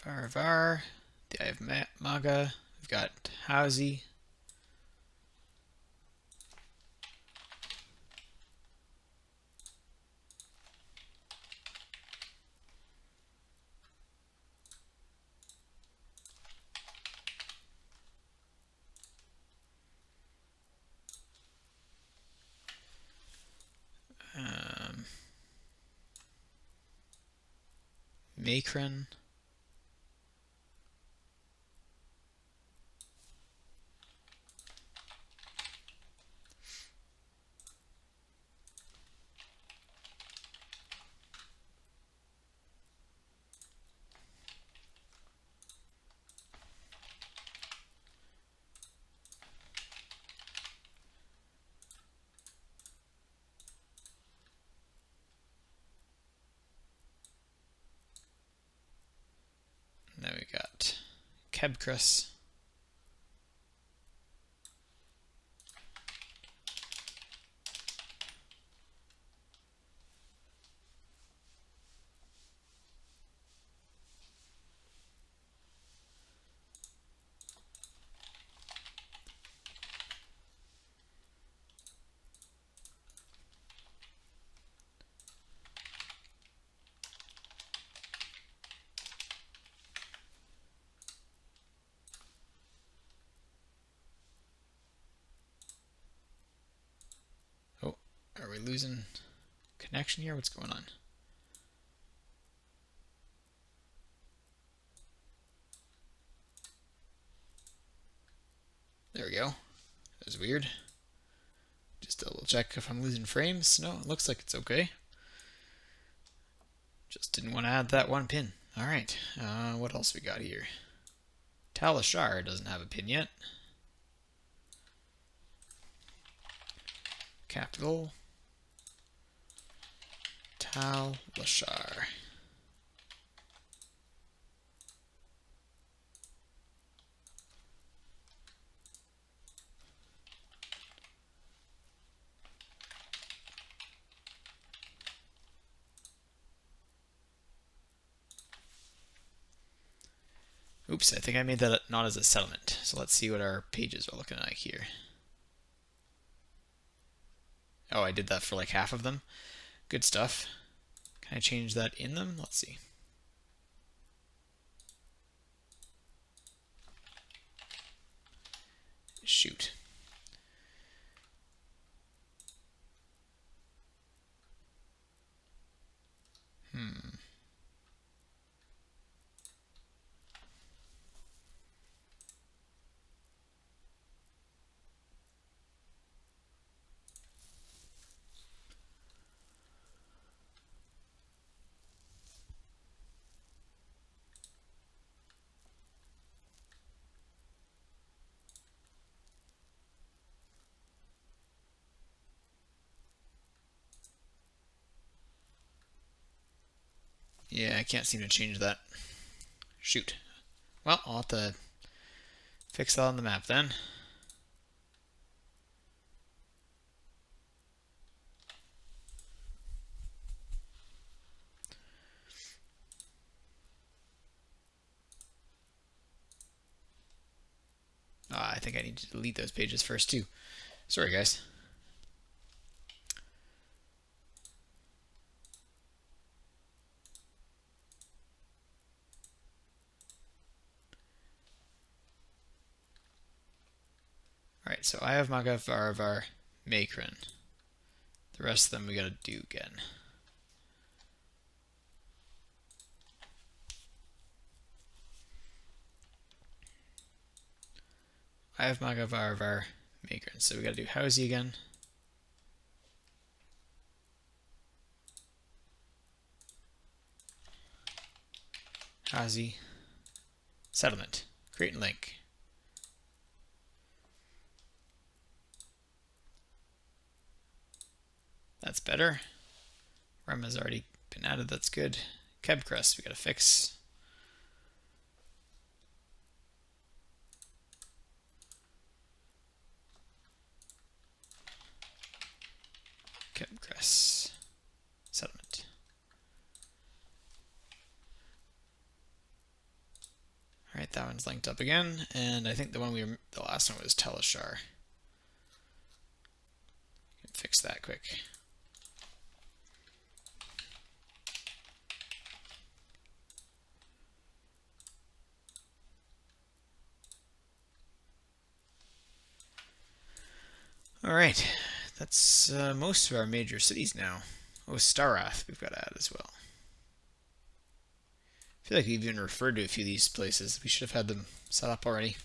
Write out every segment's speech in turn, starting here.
var, the eye of Maga, we've got Housie. Macron. Now we got Kebkris. Oh, are we losing connection here? What's going on? There we go. That was weird. Just double check if I'm losing frames. No, it looks like it's okay. Just didn't want to add that one pin. Alright, what else we got here? Talishar doesn't have a pin yet. Capital Talishar. Oops, I think I made that not as a settlement. So let's see what our pages are looking like here. Oh, I did that for like half of them. Good stuff. Can I change that in them? Let's see. Shoot. Yeah, I can't seem to change that. Shoot. Well, I'll have to fix that on the map then. I think I need to delete those pages first too. Sorry, guys. Alright, so I have Maga, Var, Macron. The rest of them we gotta do again. I have Maga, Var, Macron. So we gotta do Housie again. Housie. Settlement. Create and link. That's better. Rem has already been added. That's good. Kebkris we gotta fix. Kebkris. Settlement. that one's linked up again, and I think the last one was Teleshar. Fix that quick. Alright, that's most of our major cities now. Oh, Starath we've got to add as well. I feel like we've even referred to a few of these places. We should have had them set up already.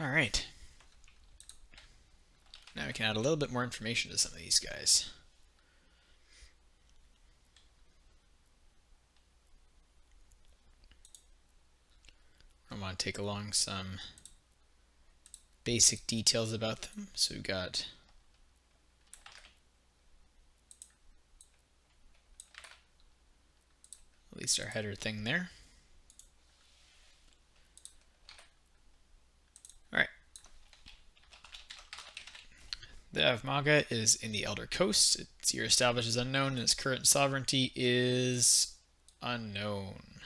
Alright. Now we can add a little bit more information to some of these guys. I want to take along some basic details about them. So we've got at least our header thing there. Alright. The Eye of Maga is in the Elder Coast. Its year established is unknown, and its current sovereignty is unknown.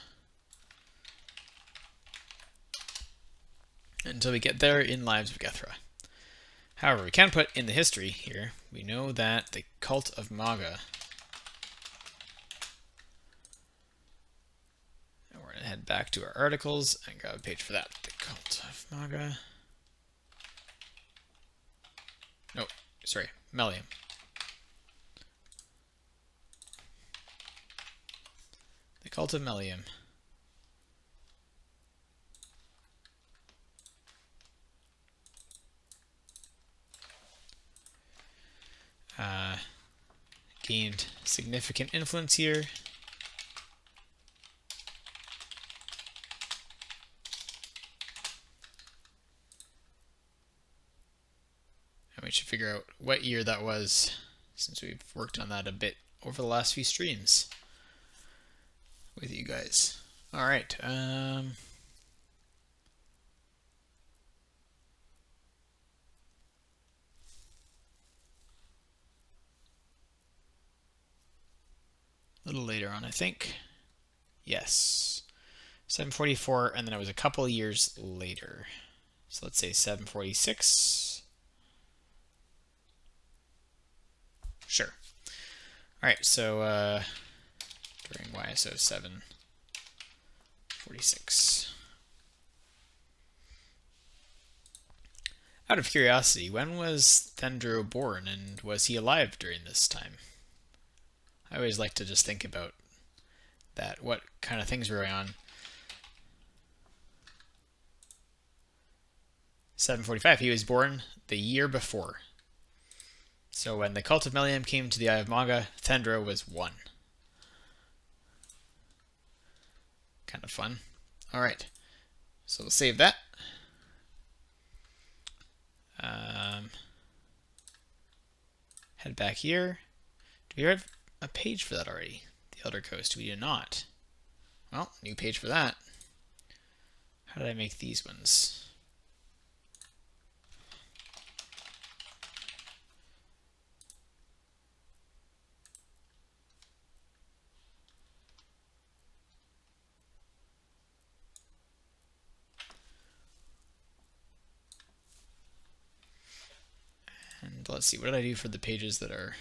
Until we get there in Lives of Gethra. However, we can put in the history here, we know that the Cult of Maga, and we're going to head back to our articles and grab a page for that. The Cult of Maga. No, sorry, Melium. The Cult of Melium. Gained significant influence here. And we should figure out what year that was, since we've worked on that a bit over the last few streams with you guys. Alright, a little later on, I think. Yes. 744, and then it was a couple years later. So let's say 746. Sure. Alright, so during YSO 746. Out of curiosity, when was Thendro born, and was he alive during this time? I always like to just think about that, what kind of things were going on. 745, he was born the year before. So when the Cult of Melium came to the Eye of Maga, Thendro was 1. Kind of fun. Alright, so we'll save that. Head back here. Do we have a page for that already? The Elder Coast. We do not. Well, new page for that. How did I make these ones? And let's see, what did I do for the pages that are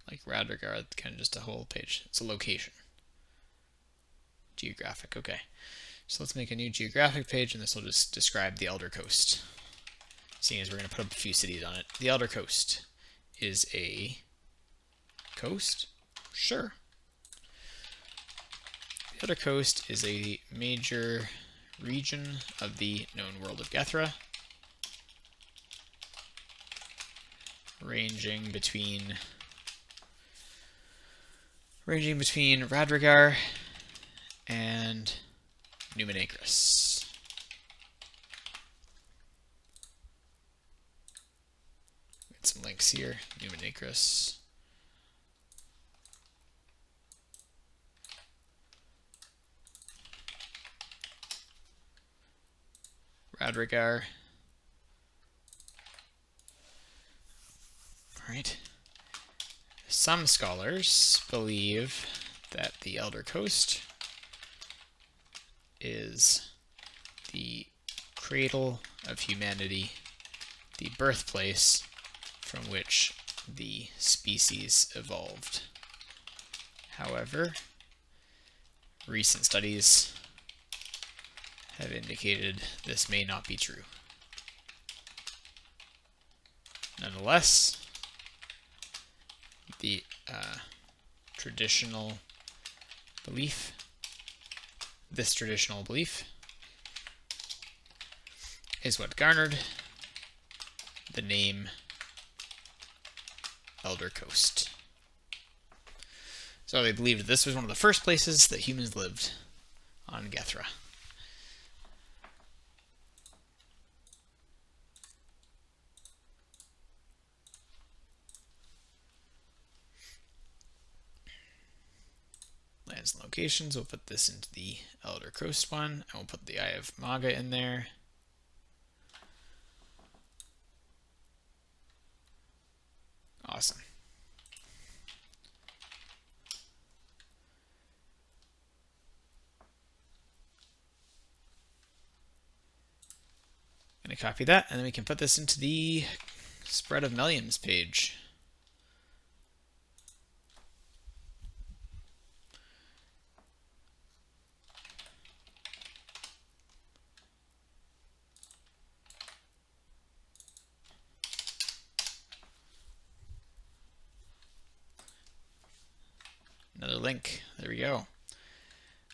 like Radregard, kind of just a whole page? It's a location. Geographic, okay. So let's make a new geographic page, and this will just describe the Elder Coast. Seeing as we're going to put up a few cities on it. The Elder Coast is a coast? Sure. The Elder Coast is a major region of the known world of Gethra, ranging between Radregar and Numenacris. some links here. Numenacris. Radrigar. Alright. Some scholars believe that the Elder Coast is the cradle of humanity, the birthplace from which the species evolved. However, recent studies have indicated this may not be true. Nonetheless, the traditional belief, is what garnered the name Elder Coast. So they believed this was one of the first places that humans lived on Gethra. Lands and locations, we'll put this into the Elder Coast one, and we'll put the Eye of Maga in there. Awesome. Going to copy that, and then we can put this into the Spread of Meliums page. Another link. There we go.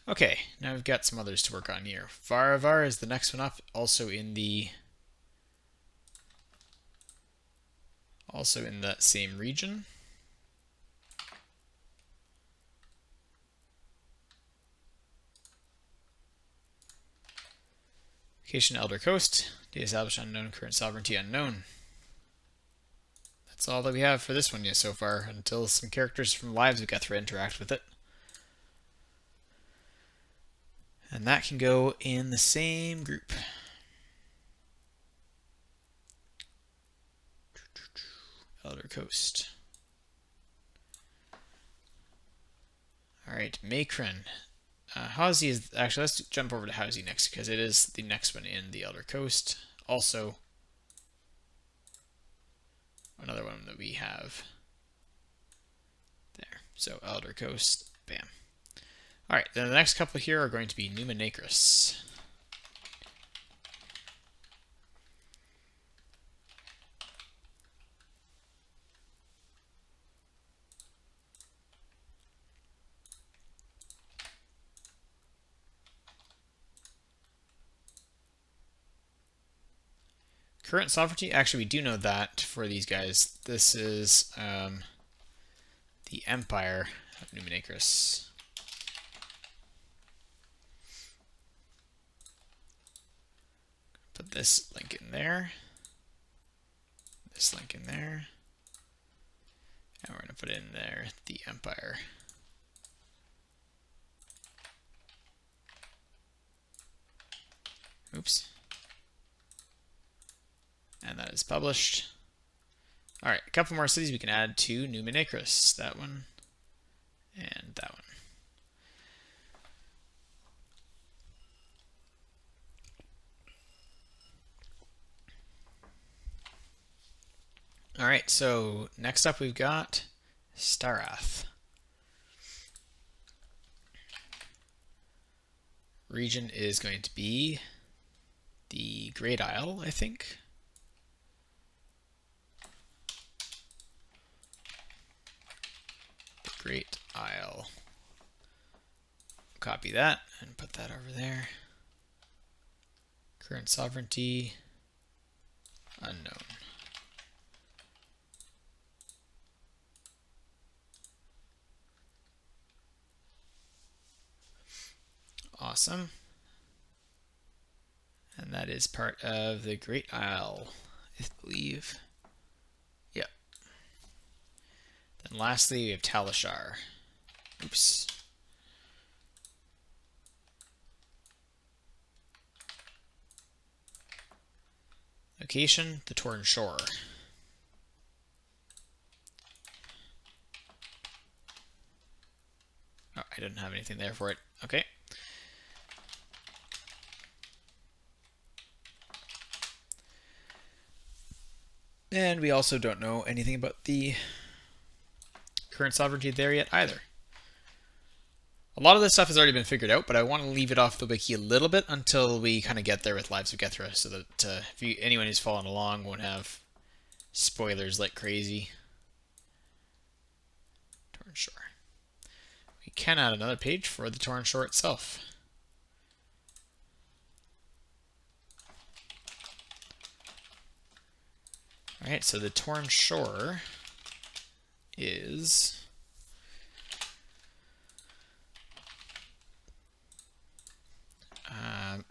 Okay, now we've got some others to work on here. Varavar is the next one up, also in that same region. Location Elder Coast. Data established unknown. Current sovereignty unknown. That's all that we have for this one yet so far, until some characters from Lives of Gethra interact with it. And that can go in the same group. Elder Coast. Alright, Makron. Hauzi is... Actually, let's jump over to Hauzi next, because it is the next one in the Elder Coast. Also, another one that we have there. So, Elder Coast, bam. Alright, then the next couple here are going to be Numenacris. Current sovereignty, actually we do know that for these guys. This is the Empire of Numenacris. Put this link in there, this link in there, and we're going to put in there the Empire. Oops. And that is published. Alright, a couple more cities we can add to Numenacris. That one, and that one. Alright, so next up we've got Starath. Region is going to be the Great Isle, I think. The Great Isle. Copy that and put that over there. Current sovereignty, unknown. Awesome. And that is part of the Great Isle, I believe. Yep. And lastly, we have Talishar. Oops. Location, the Torn Shore. Oh, I didn't have anything there for it. Okay. And we also don't know anything about the current sovereignty there yet either. A lot of this stuff has already been figured out, but I want to leave it off the wiki a little bit until we kind of get there with Lives of Gethra, so that if anyone who's following along won't have spoilers like crazy. Torn Shore. We can add another page for the Torn Shore itself. Alright, so the Torn Shore is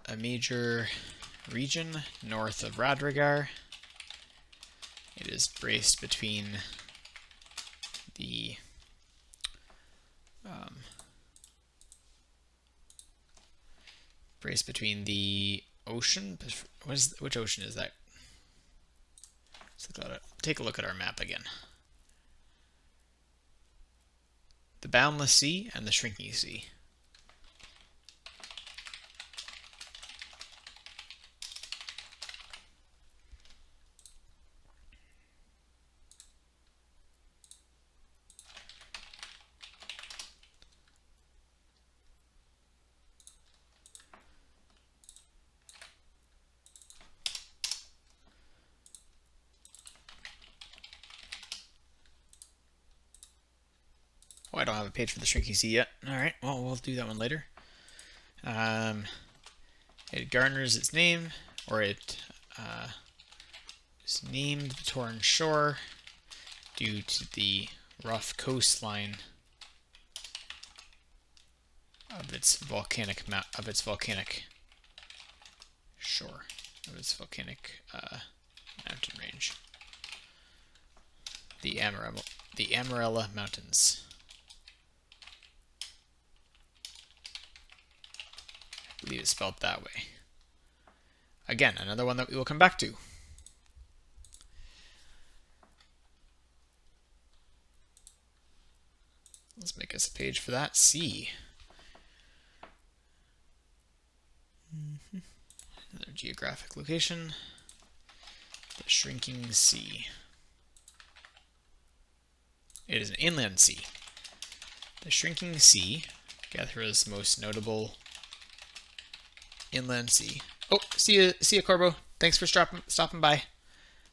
a major region north of Radrigar. It is braced between the ocean. Which ocean is that? Let's take a look at our map again. The Boundless Sea and the Shrinking Sea. Oh, I don't have a page for the Shrinking Sea yet. Alright, well, we'll do that one later. It garners its name, or it is named the Torn Shore due to the rough coastline of its volcanic mountain range. The Amarella Mountains. I believe it's spelled that way. Again, another one that we will come back to. Let's make us a page for that. Sea. Another geographic location. The Shrinking Sea. It is an inland sea. The Shrinking Sea, Gethra's most notable inland sea. Oh, see ya, Corbo. Thanks for stopping by.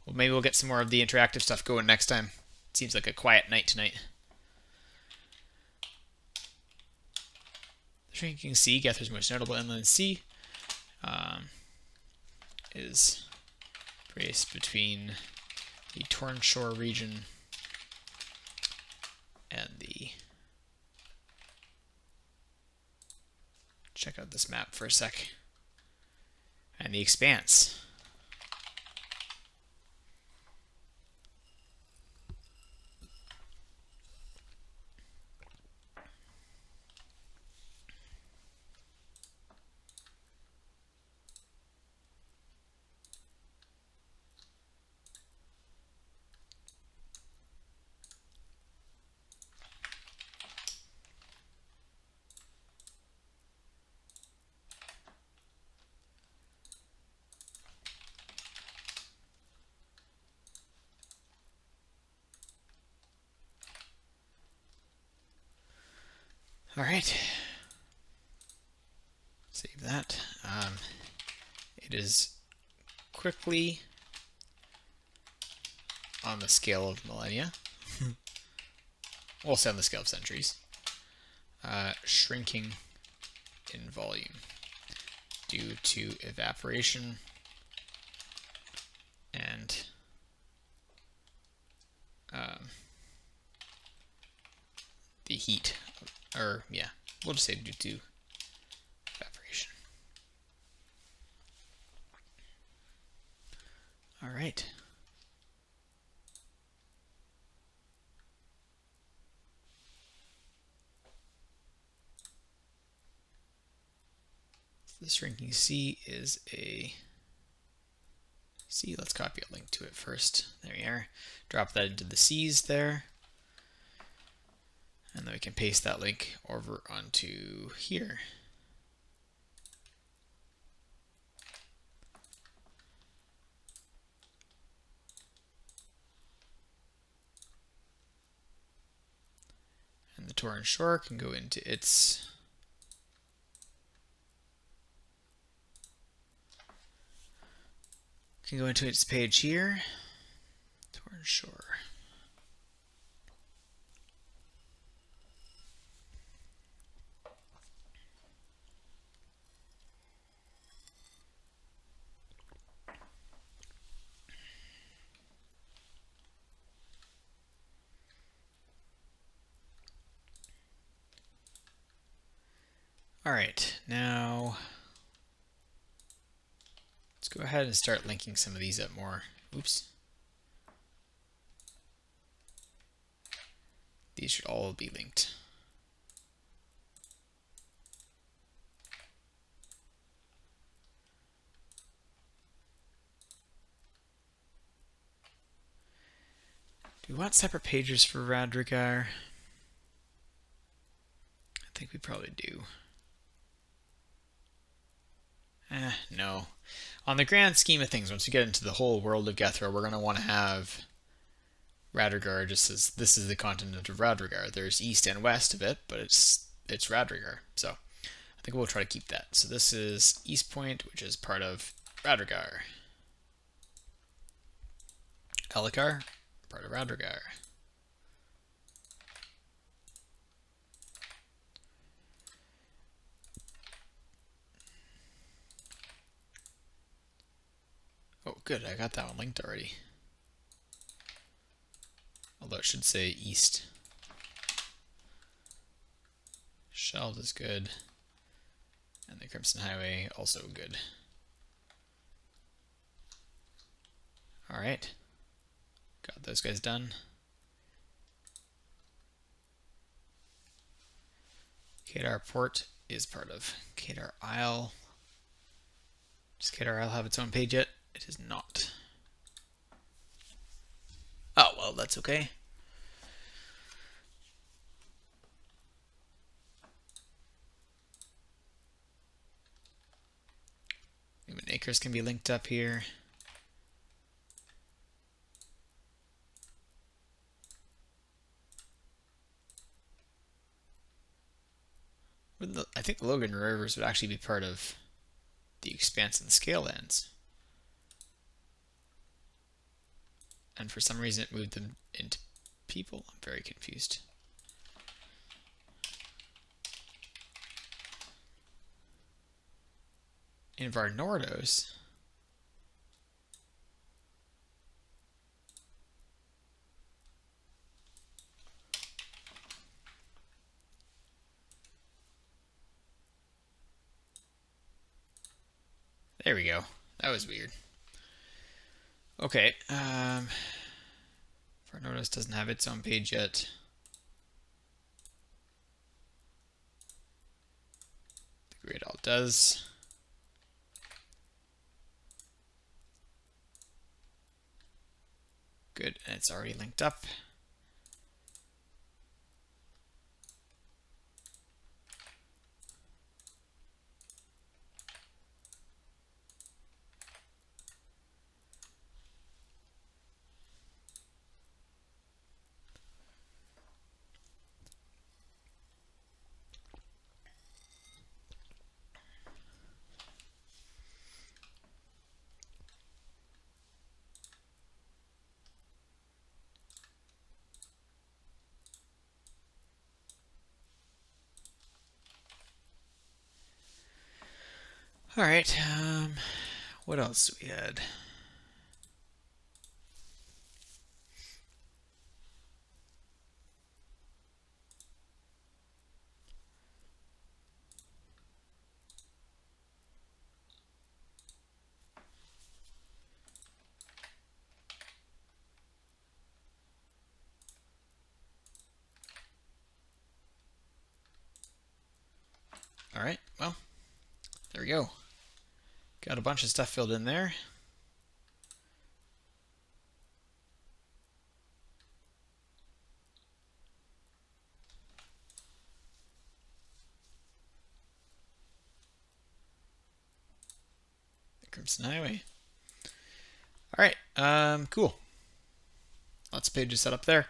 Well, maybe we'll get some more of the interactive stuff going next time. It seems like a quiet night tonight. The Shrinking Sea, Gethra's most notable inland sea, is braced between the Torn Shore region and the... Check out this map for a sec. And the Expanse. All right. Save that. It is quickly on the scale of millennia. We'll say on the scale of centuries. Shrinking in volume due to evaporation and the heat. Or, yeah, we'll just say due to evaporation. All right. The shrinking C is a C. Let's copy a link to it first. There we are. Drop that into the C's there. And then we can paste that link over onto here. And the torrent shore can go into its page here. Torrent shore. All right, now let's go ahead and start linking some of these up more. Oops. These should all be linked. Do we want separate pages for Radrigar? I think we probably do. No. On the grand scheme of things, once we get into the whole world of Gethra, we're going to want to have Radrigar just as this is the continent of Radrigar. There's east and west of it, but it's Radrigar. So I think we'll try to keep that. So this is East Point, which is part of Radrigar. Elikar, part of Radrigar. Oh, good, I got that one linked already. Although it should say east. Sheld is good. And the Crimson Highway, also good. Alright. Got those guys done. Kedar Port is part of Kedar Isle. Does Kedar Isle have its own page yet? It is not. Oh, well, that's okay. Newman Acres can be linked up here. I think Logan Rivers would actually be part of the Expanse and Scale Lands. And for some reason it moved them into people. I'm very confused. In Varnordos, there we go. That was weird. Okay, Varnordos doesn't have its own page yet. The Great All does. Good, and it's already linked up. All right, what else do we had? All right, well, There we go. Got a bunch of stuff filled in there. The Crimson Highway. All right, cool. Lots of pages set up there.